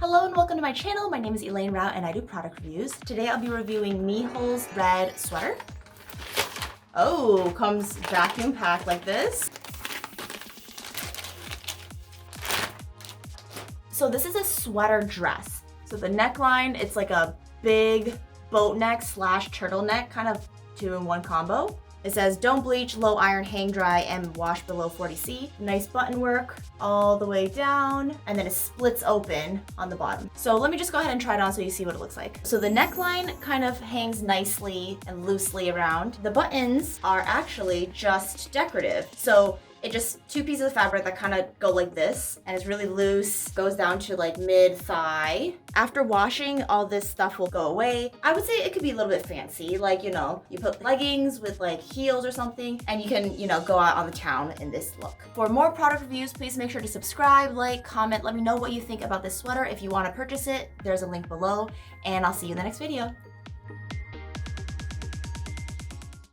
Hello and welcome to my channel. My name is Elaine Rau and I do product reviews. Today I'll be reviewing Mihol's red sweater. Oh, comes vacuum packed like this. So this is a sweater dress. So the neckline, it's like a big boat neck slash turtleneck, kind of 2-in-1 combo. It says, don't bleach, low iron, hang dry, and wash below 40°C. Nice button work all the way down, and then it splits open on the bottom. So let me just go ahead and try it on so you see what it looks like. So the neckline kind of hangs nicely and loosely around. The buttons are actually just decorative. So it just 2 pieces of fabric that kind of go like this, and it's really loose, goes down to like mid-thigh. After washing, all this stuff will go away. I would say it could be a little bit fancy, like, you know, you put leggings with like heels or something, and you can, you know, go out on the town in this look. For more product reviews, please make sure to subscribe, like, comment, let me know what you think about this sweater. If you want to purchase it, there's a link below, and I'll see you in the next video.